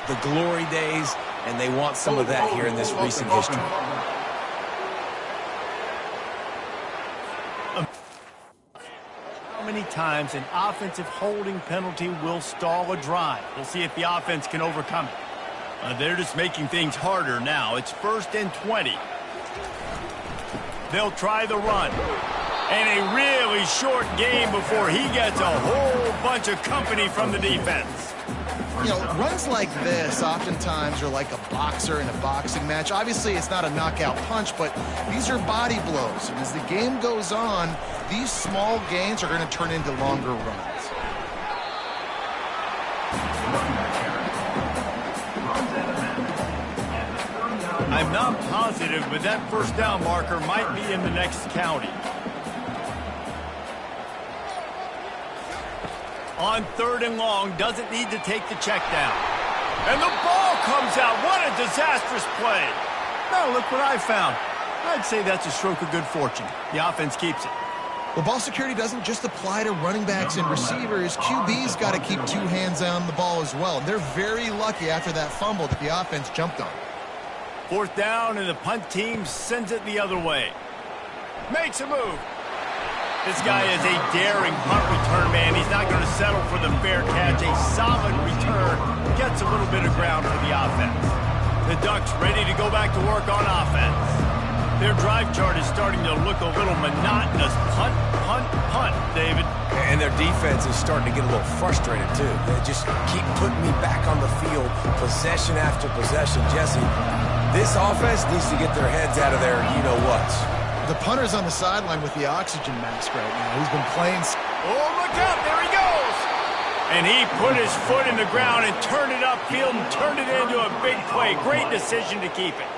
the glory days, and they want some of that here in this recent history. How many times an offensive holding penalty will stall a drive? We'll see if the offense can overcome it. They're just making things harder now. It's 1st and 20. They'll try the run. And a really short game before he gets a whole bunch of company from the defense. You know, runs like this oftentimes are like a boxer in a boxing match. Obviously, it's not a knockout punch, but these are body blows. And as the game goes on, these small gains are going to turn into longer runs. I'm not positive, but that first down marker might be in the next county. On 3rd and long, doesn't need to take the check down. And the ball comes out. What a disastrous play. Now look what I found. I'd say that's a stroke of good fortune. The offense keeps it. Well, ball security doesn't just apply to running backs and receivers. QB's got to keep 2 hands on the ball as well. They're very lucky after that fumble that the offense jumped on. 4th down, and the punt team sends it the other way. Makes a move. This guy is a daring punt return man. He's not going to settle for the fair catch. A solid return gets a little bit of ground for the offense. The Ducks ready to go back to work on offense. Their drive chart is starting to look a little monotonous. Punt, punt, punt, David. And their defense is starting to get a little frustrated, too. They just keep putting me back on the field, possession after possession. Jesse, this offense needs to get their heads out of their you-know-whats. The punter's on the sideline with the oxygen mask right now. He's been playing. Oh, look out. There he goes. And he put his foot in the ground and turned it upfield and turned it into a big play. Great decision to keep it.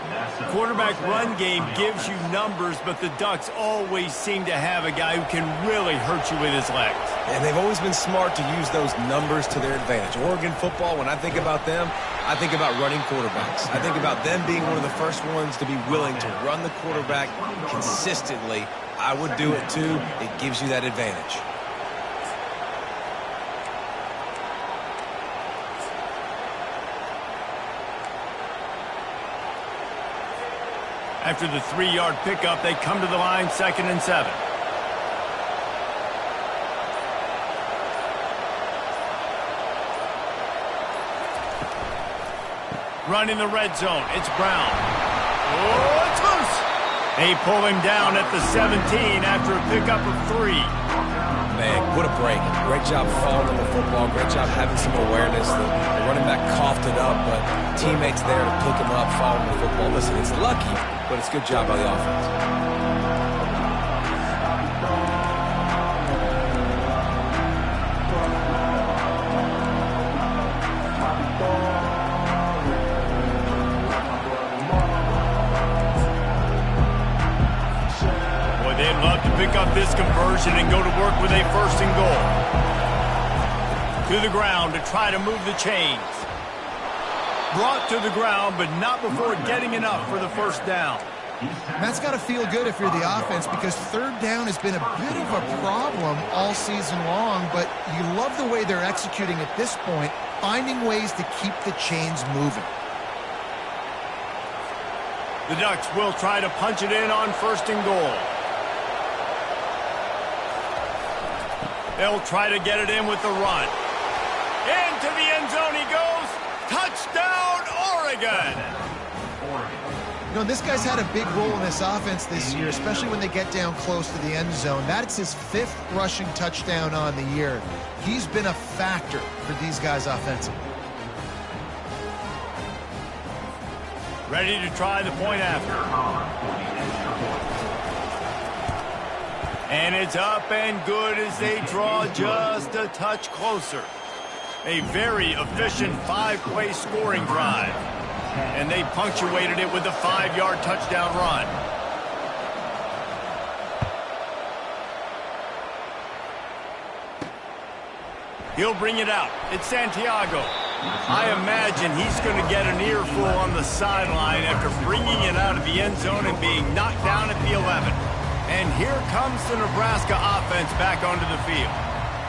Quarterback run game gives you numbers, but the Ducks always seem to have a guy who can really hurt you with his legs. And they've always been smart to use those numbers to their advantage. Oregon football, when I think about them, I think about running quarterbacks. I think about them being one of the first ones to be willing to run the quarterback consistently. I would do it too. It gives you that advantage. After the 3-yard pickup, they come to the line, 2nd and 7. Running the red zone, it's Brown. Oh, it's loose. They pull him down at the 17 after a pickup of 3. Man, what a break. Great job following the football. Great job having some awareness. The running back coughed it up, but teammates there to pick him up, following the football. Listen, it's lucky, but it's a good job by the offense. They'd love to pick up this conversion and go to work with a 1st and goal. To the ground to try to move the chains. Brought to the ground, but not before getting enough for the 1st down. That's got to feel good if you're the offense, because 3rd down has been a bit of a problem all season long, but you love the way they're executing at this point, finding ways to keep the chains moving. The Ducks will try to punch it in on 1st and goal. They'll try to get it in with the run. Into the end zone he goes. Touchdown, Oregon! You know, this guy's had a big role in this offense this year, especially when they get down close to the end zone. That's his 5th rushing touchdown on the year. He's been a factor for these guys offensively. Ready to try the point after. And it's up and good as they draw just a touch closer. A very efficient 5-play scoring drive. And they punctuated it with a 5-yard touchdown run. He'll bring it out. It's Santiago. I imagine he's going to get an earful on the sideline after bringing it out of the end zone and being knocked down at the 11. And here comes the Nebraska offense back onto the field.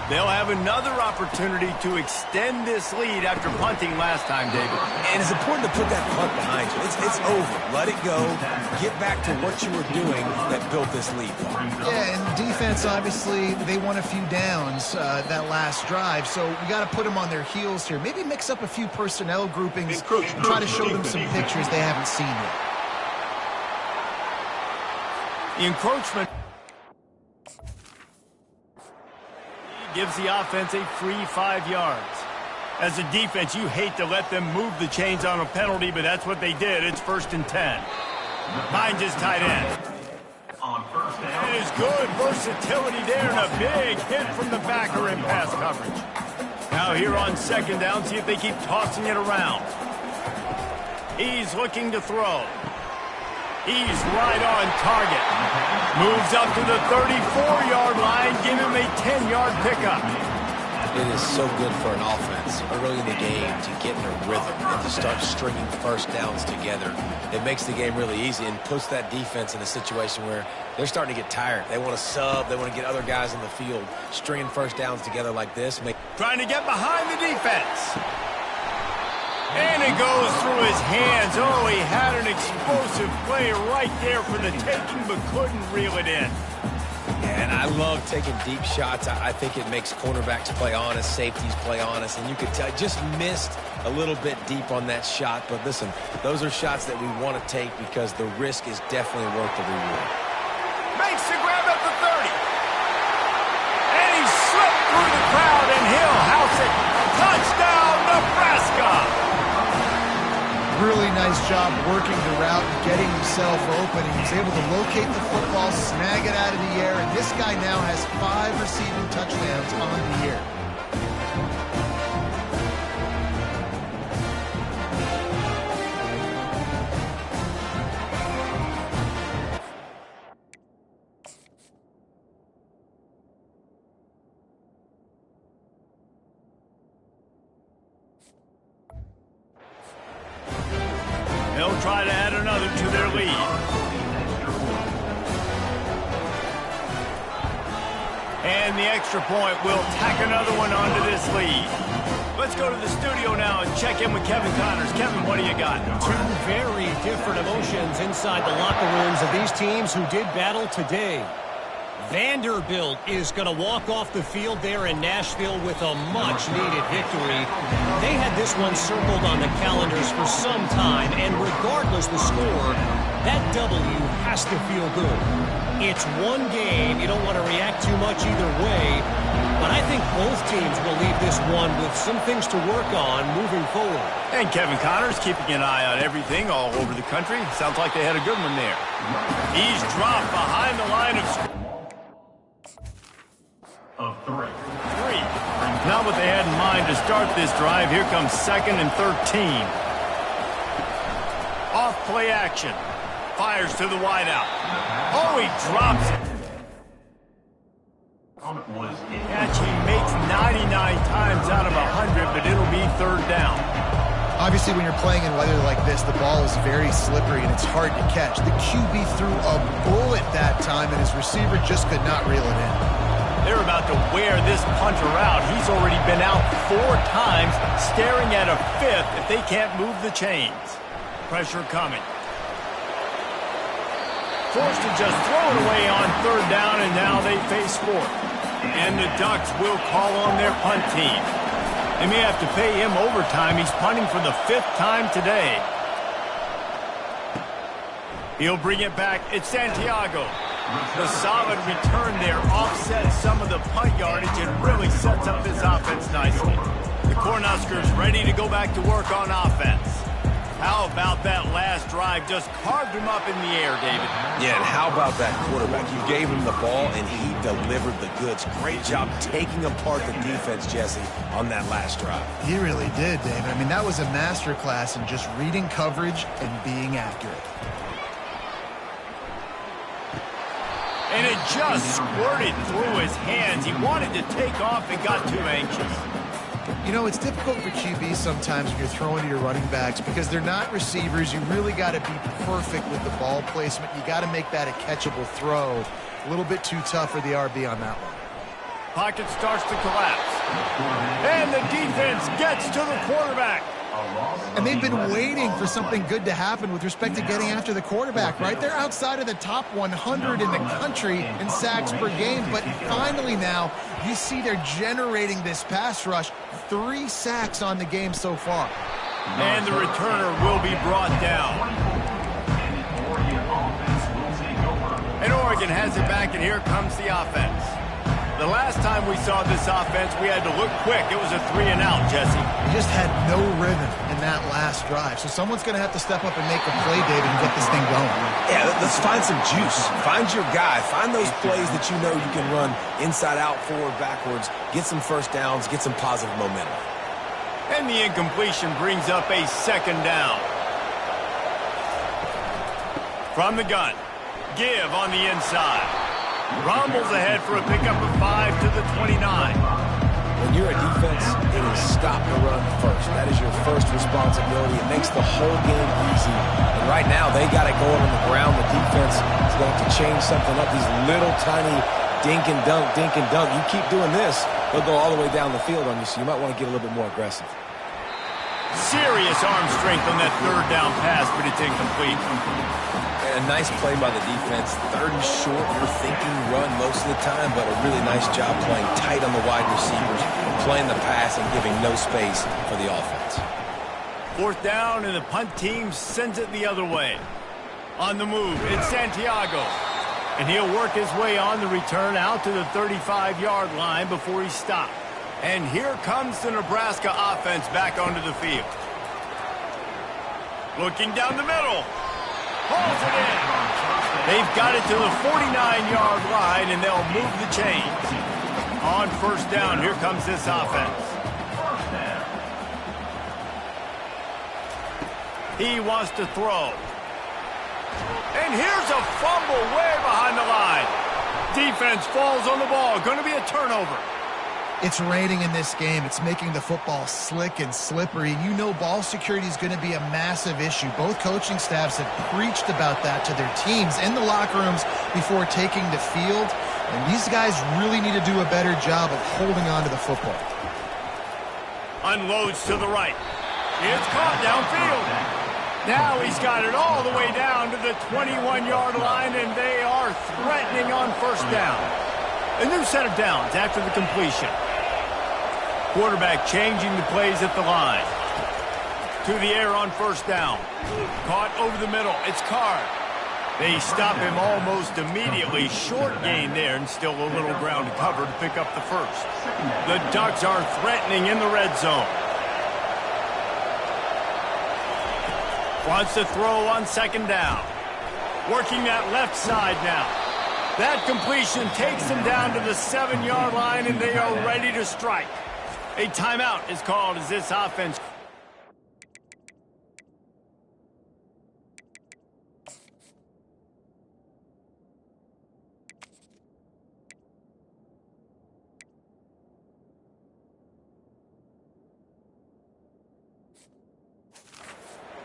They'll have another opportunity to extend this lead after punting last time, David. And it's important to put that punt behind you. It's over. Let it go. Get back to what you were doing that built this lead. Yeah, and defense, obviously, they won a few downs that last drive, so we got to put them on their heels here. Maybe mix up a few personnel groupings and try to show them some pictures they haven't seen yet. The encroachment gives the offense a free 5 yards. As a defense, you hate to let them move the chains on a penalty, but that's what they did. It's 1st and 10. Finds his tight end. That is good versatility there and a big hit from the backer in pass coverage. Now here on 2nd down, see if they keep tossing it around. He's looking to throw. He's right on target. Moves up to the 34-yard line. Give him a 10-yard pickup. It is so good for an offense early in the game to get in a rhythm and to start stringing first downs together. It makes the game really easy and puts that defense in a situation where they're starting to get tired. They want to sub. They want to get other guys on the field. Stringing first downs together like this. Trying to get behind the defense. And it goes through his hands. Oh, he had an explosive play right there for the taking, but couldn't reel it in. And I love taking deep shots. I think it makes cornerbacks play honest, safeties play honest, and you could tell just missed a little bit deep on that shot. But listen, those are shots that we want to take because the risk is definitely worth the reward. Makes the grab at the 30. And he slipped through the crowd, and he'll house it. Touchdown, Nebraska! Really nice job working the route and getting himself open. He was able to locate the football, snag it out of the air, and this guy now has 5 receiving touchdowns on the year. They'll try to add another to their lead. And the extra point will tack another one onto this lead. Let's go to the studio now and check in with Kevin Connors. Kevin, what do you got? 2 very different emotions inside the locker rooms of these teams who did battle today. Vanderbilt is going to walk off the field there in Nashville with a much-needed victory. They had this one circled on the calendars for some time, and regardless the score, that W has to feel good. It's one game. You don't want to react too much either way, but I think both teams will leave this one with some things to work on moving forward. And Kevin Connors keeping an eye on everything all over the country. Sounds like they had a good one there. He's dropped behind the line of scrimmage. Three. Not what they had in mind to start this drive. Here comes 2nd and 13. Off play action. Fires to the wideout. Oh, he drops it. Catch he makes 99 times out of 100, but it'll be 3rd down. Obviously, when you're playing in weather like this, the ball is very slippery and it's hard to catch. The QB threw a bullet that time, and his receiver just could not reel it in. They're about to wear this punter out. He's already been out 4 times, staring at a 5th if they can't move the chains. Pressure coming. Forced to just throw it away on 3rd down, and now they face 4th. And the Ducks will call on their punt team. They may have to pay him overtime. He's punting for the 5th time today. He'll bring it back. It's Santiago. The solid return there offsets some of the punt yardage and really sets up this offense nicely. The Cornhuskers ready to go back to work on offense. How about that last drive? Just carved him up in the air, David. Yeah, and how about that quarterback? You gave him the ball, and he delivered the goods. Great job taking apart the defense, Jesse, on that last drive. He really did, David. I mean, that was a masterclass in just reading coverage and being accurate. And it just squirted through his hands. He wanted to take off and got too anxious. You know, it's difficult for QBs sometimes when you're throwing to your running backs because they're not receivers. You really got to be perfect with the ball placement. You got to make that a catchable throw. A little bit too tough for the RB on that one. Pocket starts to collapse. And the defense gets to the quarterback. And they've been waiting for something good to happen with respect to getting after the quarterback, right? They're outside of the top 100 in the country in sacks per game, but finally now you see they're generating this pass rush. 3 sacks on the game so far. And the returner will be brought down. And Oregon has it back, and here comes the offense. The last time we saw this offense, we had to look quick. It was a 3-and-out, Jesse. We just had no rhythm in that last drive. So someone's going to have to step up and make a play, David, and get this thing going. Yeah, let's find some juice. Find your guy. Find those plays that you know you can run inside out, forward, backwards. Get some first downs. Get some positive momentum. And the incompletion brings up a 2nd down. From the gun. Give on the inside. Rumbles ahead for a pickup of 5 to the 29. When you're a defense, it is stop the run first. That is your first responsibility. It makes the whole game easy. And right now, they got it going on the ground. The defense is going to have to change something up. These little tiny dink and dunk, dink and dunk. You keep doing this, they'll go all the way down the field on you, so you might want to get a little bit more aggressive. Serious arm strength on that 3rd down pass, but it's incomplete. And a nice play by the defense. 3rd and short, you're thinking run most of the time, but a really nice job playing tight on the wide receivers, playing the pass and giving no space for the offense. 4th down, and the punt team sends it the other way. On the move, it's Santiago. And he'll work his way on the return out to the 35-yard line before he stopped. And here comes the Nebraska offense back onto the field. Looking down the middle. Pulls it in. They've got it to the 49-yard line, and they'll move the chains. On 1st down, here comes this offense. He wants to throw. And here's a fumble way behind the line. Defense falls on the ball. Going to be a turnover. It's raining in this game. It's making the football slick and slippery. You know ball security is going to be a massive issue. Both coaching staffs have preached about that to their teams in the locker rooms before taking the field. And these guys really need to do a better job of holding on to the football. Unloads to the right. It's caught downfield. Now he's got it all the way down to the 21-yard line, and they are threatening on 1st down. A new set of downs after the completion. Quarterback changing the plays at the line. To the air on 1st down. Caught over the middle. It's Carr. They stop him almost immediately. Short gain there, and still a little ground to cover to pick up the 1st. The Ducks are threatening in the red zone. Wants to throw on 2nd down. Working that left side now. That completion takes them down to the 7-yard line, and they are ready to strike. A timeout is called as this offense.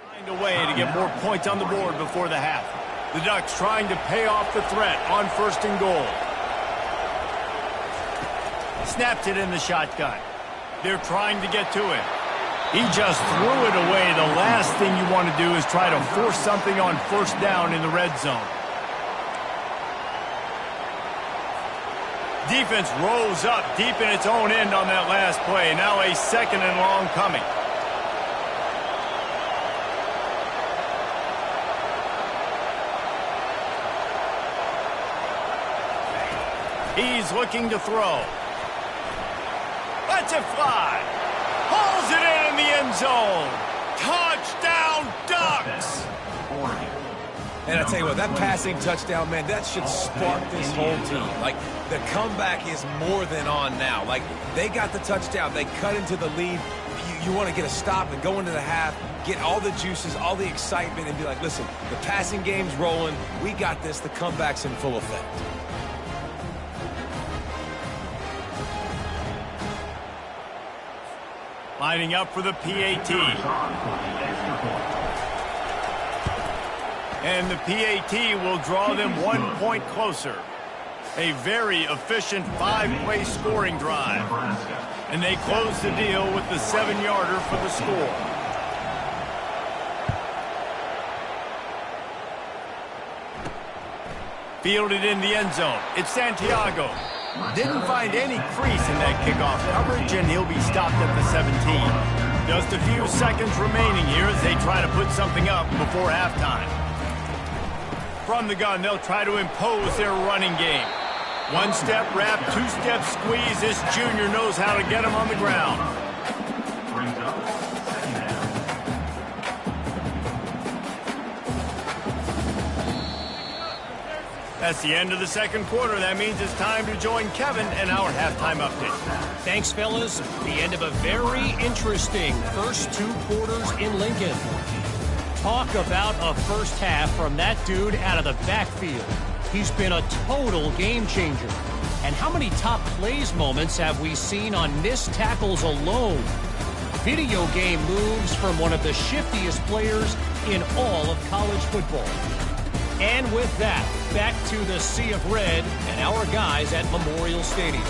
Find a way to get more points on the board before the half. The Ducks trying to pay off the threat on 1st and goal. Snapped it in the shotgun. They're trying to get to him. He just threw it away. The last thing you want to do is try to force something on 1st down in the red zone. Defense rose up deep in its own end on that last play. Now a 2nd and long coming. He's looking to throw. Lets it fly. Pulls it in the end zone. Touchdown, Ducks! And I tell you what, that passing touchdown, man, that should spark this whole team. Like, the comeback is more than on now. Like, they got the touchdown. They cut into the lead. You want to get a stop and go into the half, get all the juices, all the excitement, and be like, listen, the passing game's rolling. We got this. The comeback's in full effect. Lining up for the PAT. And the PAT will draw them 1 point closer. A very efficient 5-play scoring drive. And they close the deal with the 7-yarder for the score. Fielded in the end zone. It's Santiago. Didn't find any crease in that kickoff coverage, and he'll be stopped at the 17. Just a few seconds remaining here as they try to put something up before halftime. From the gun, they'll try to impose their running game. One-step wrap, two-step squeeze. This junior knows how to get him on the ground. That's the end of the second quarter. That means it's time to join Kevin and our halftime update. Thanks, fellas. The end of a very interesting first 2 quarters in Lincoln. Talk about a first half from that dude out of the backfield. He's been a total game changer. And how many top plays moments have we seen on missed tackles alone? Video game moves from one of the shiftiest players in all of college football. And with that, back to the Sea of Red and our guys at Memorial Stadium.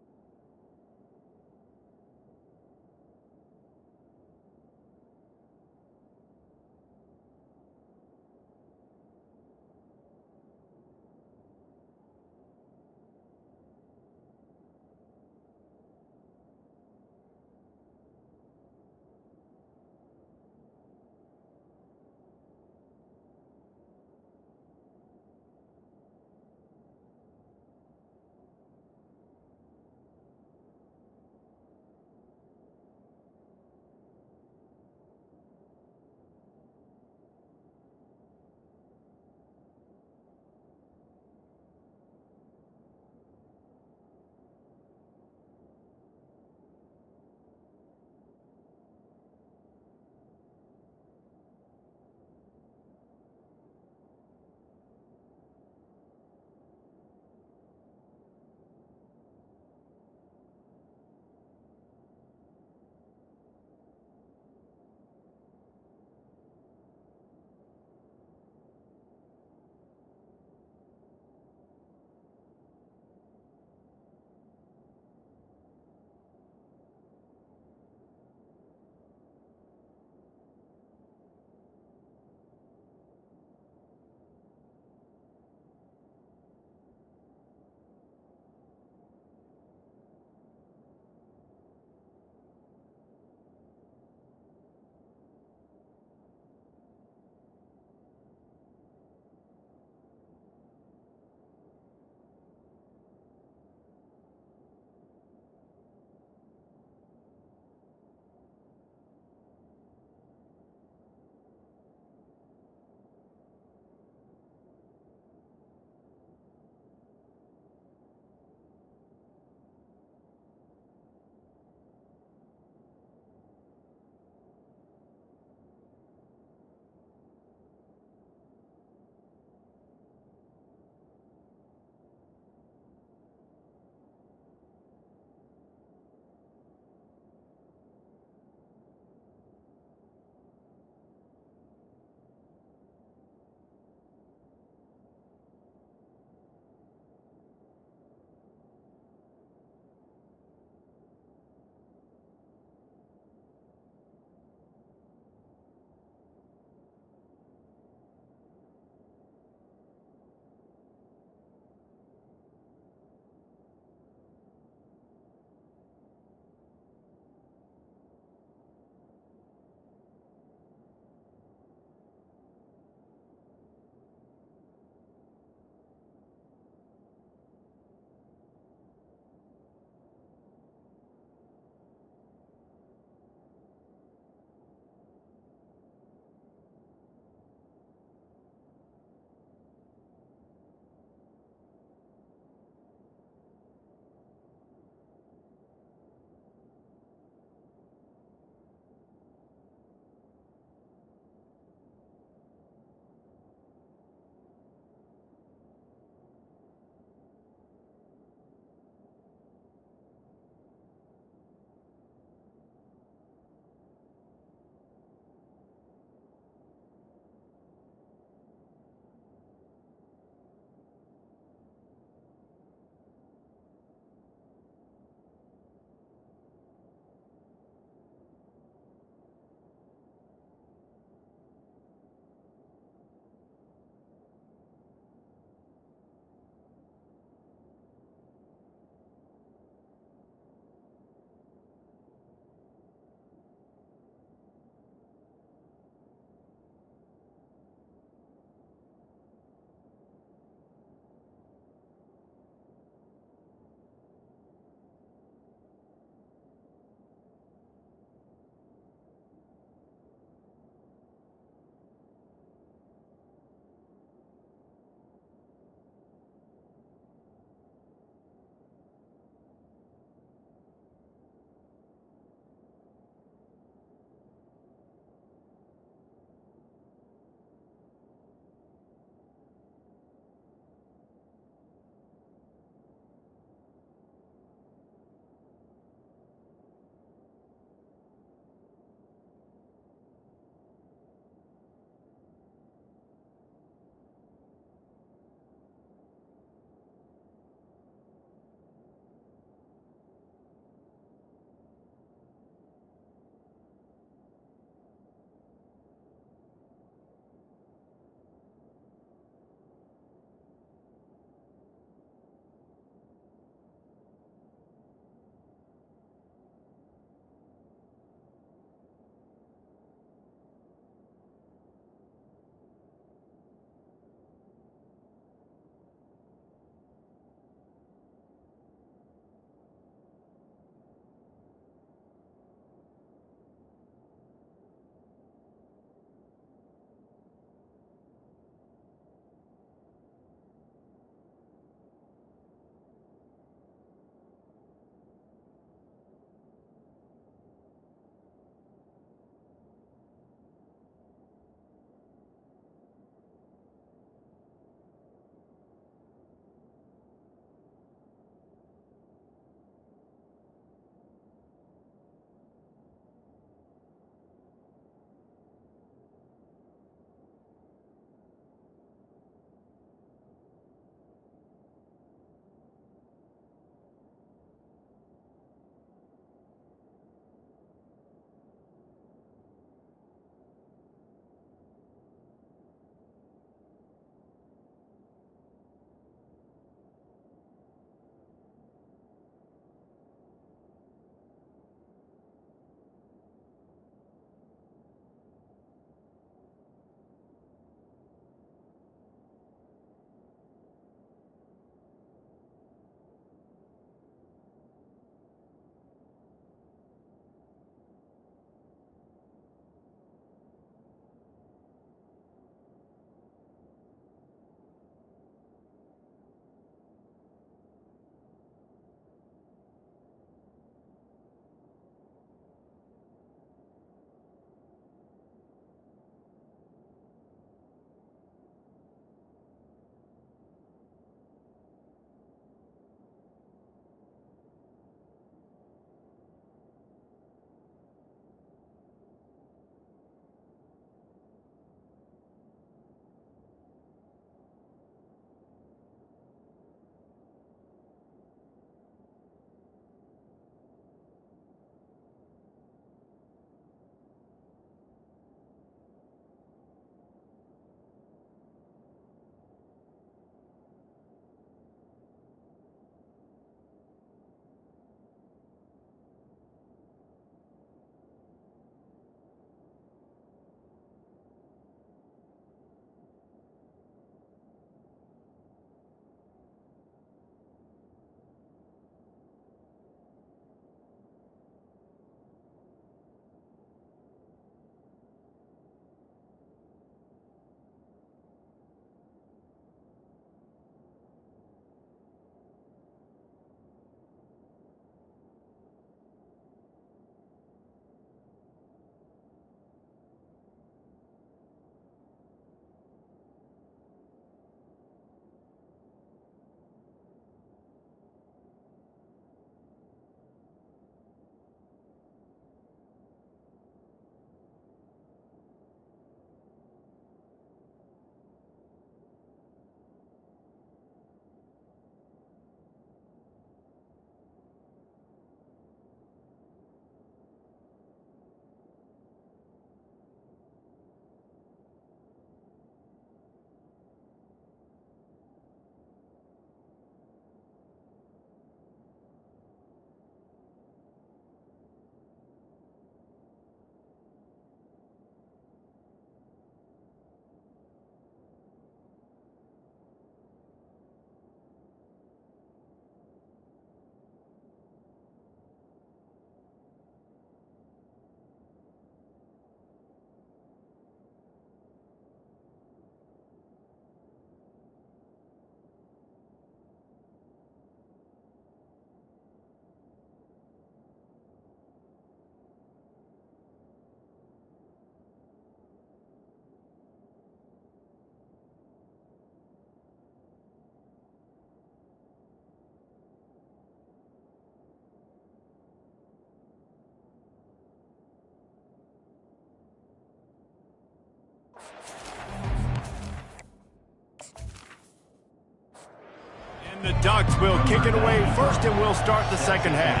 Ducks will kick it away first, and we'll start the second half.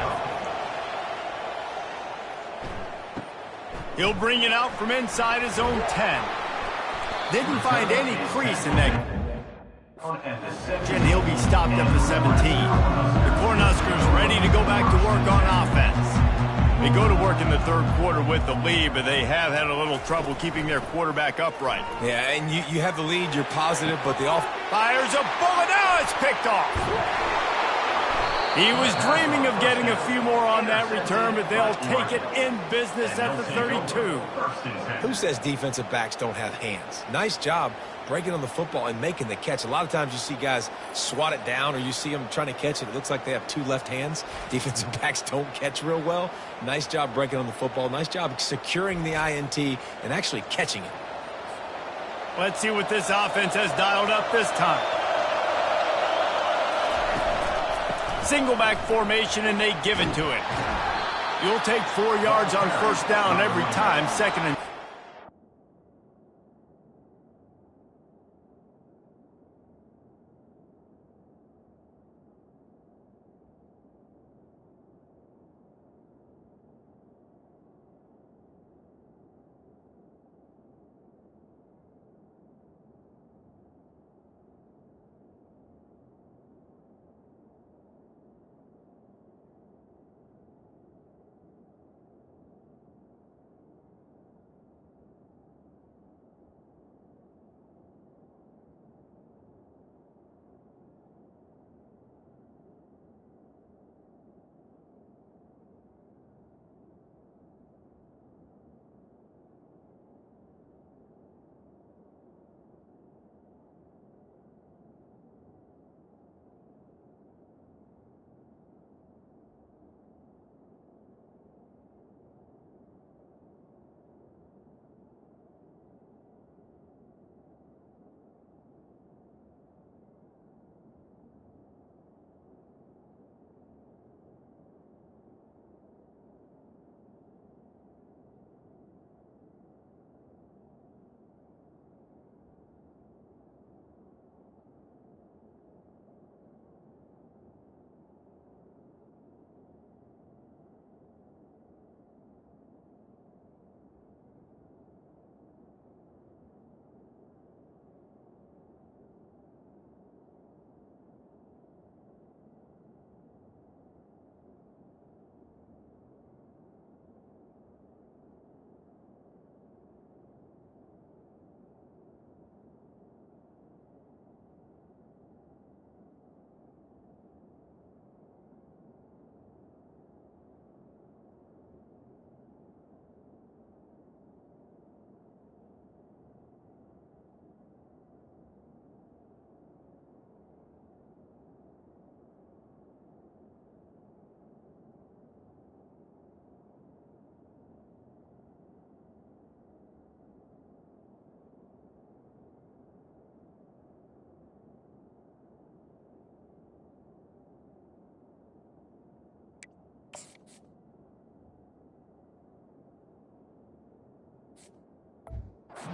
He'll bring it out from inside his own 10. Didn't find any crease in that. And he'll be stopped at the 17. The Cornhuskers ready to go back to work on offense. They go to work in the third quarter with the lead, but they have had a little trouble keeping their quarterback upright. Yeah, and you have the lead, you're positive, but the off fires a bullet. Now it's picked off. He was dreaming of getting a few more on that return, but they'll take it in business at the 32. Who says defensive backs don't have hands? Nice job breaking on the football and making the catch. A lot of times you see guys swat it down, or you see them trying to catch it. It looks like they have two left hands. Defensive backs don't catch real well. Nice job breaking on the football. Nice job securing the INT and actually catching it. Let's see what this offense has dialed up this time. Single back formation, and they give it to it. You'll take 4 yards on first down every time. Second and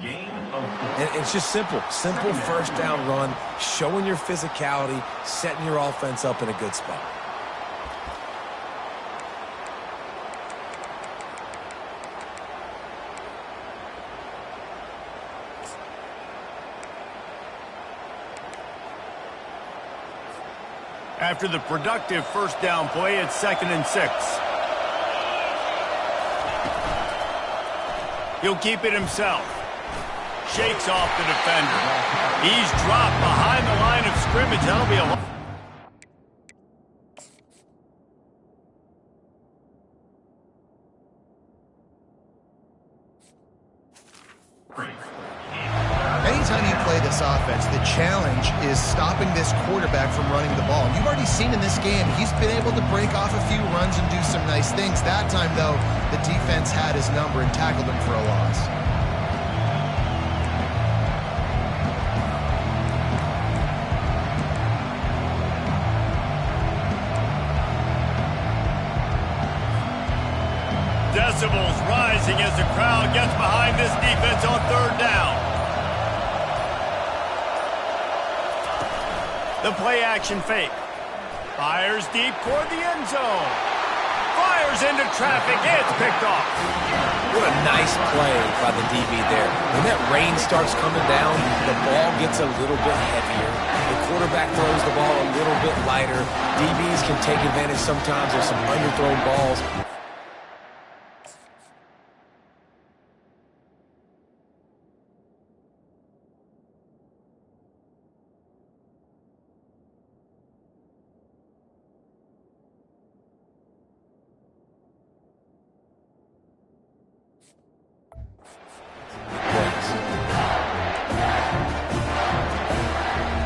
And it's just simple first down run, showing your physicality, setting your offense up in a good spot. after the productive first down play, it's 2nd and 6. He'll keep it himself. Shakes off the defender. He's dropped behind the line of scrimmage. That'll be a... Anytime you play this offense, the challenge is stopping this quarterback from running the ball. And you've already seen in this game, he's been able to break off a few runs and do some nice things. That time, though, the defense had his number and tackled him for a loss. Decibels rising as the crowd gets behind this defense on 3rd down. The play action fake. Fires deep toward the end zone. Fires into traffic. It's picked off. What a nice play by the DB there. When that rain starts coming down, the ball gets a little bit heavier. The quarterback throws the ball a little bit lighter. DBs can take advantage sometimes of some underthrown balls.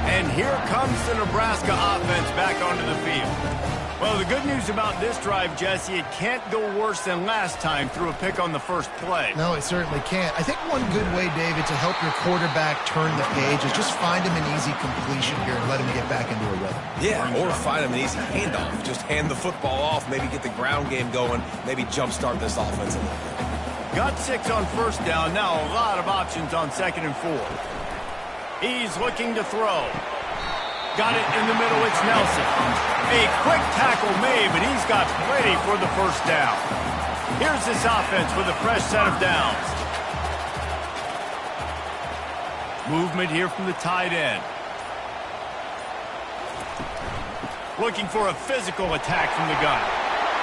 And here comes the Nebraska offense back onto the field. Well, the good news about this drive, Jesse, it can't go worse than last time through a pick on the first play. No, it certainly can't. I think one good way, David, to help your quarterback turn the page is just find him an easy completion here and let him get back into a rhythm. Yeah, or find him an easy handoff. Just hand the football off, maybe get the ground game going, maybe jumpstart this offense a little bit. Got 6 on first down. Now a lot of options on 2nd and 4. He's looking to throw. Got it in the middle. It's Nelson. A quick tackle made, but he's got plenty for the first down. Here's this offense with a fresh set of downs. Movement here from the tight end. Looking for a physical attack from the gun.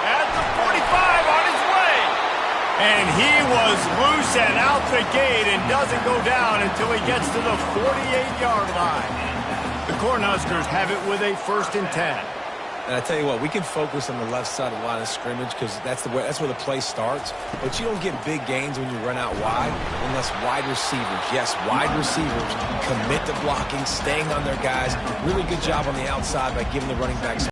At the 45 on his way. And he was loose and out the gate and doesn't go down until he gets to the 48-yard line. The Cornhuskers have it with a 1st and 10. And I tell you what, we can focus on the left side of the line of scrimmage because that's where the play starts. But you don't get big gains when you run out wide unless wide receivers, yes, wide receivers commit to blocking, staying on their guys. Really good job on the outside by giving the running backs